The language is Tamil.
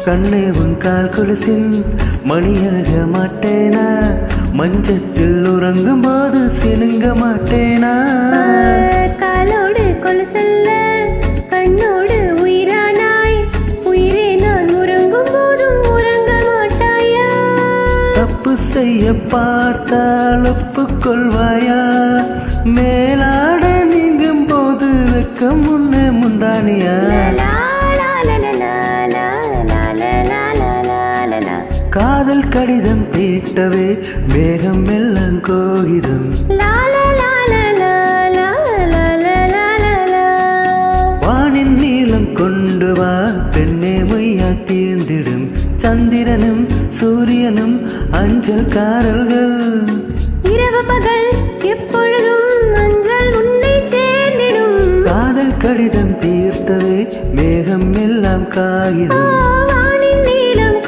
கண்ணே உன் கால் கொலுசின் மணியாக மாட்டேனா, மஞ்சத்தில் உறங்கும் போது சினுங்க மாட்டேனா. காலோடு கொலுசல்ல கண்ணோடு உயிரானாய், உயிரே நான் உறங்கும் போதும் உறங்க மாட்டாயா. தப்பு செய்ய பார்த்தால் ஒப்புக்கொள்வாயா, மேலாட நீங்கும் போது வெக்கம் முன்னே முந்தானியா. காதல் கடிதம் தீட்டவே மேகம் எல்லாம் கோகிதம். வானின் நீளம் கொண்டு வா பெண்ணே மையா தீர்ந்திடும். சந்திரனும் சூரியனும் அஞ்சல் காரல்கள், இரவு பகல் எப்பொழுதும் மஞ்சள் உன்னை சேர்ந்திடும். காதல் கடிதம் தீர்த்தவே மேகம் எல்லாம் காகிதம். வானின் நீளம்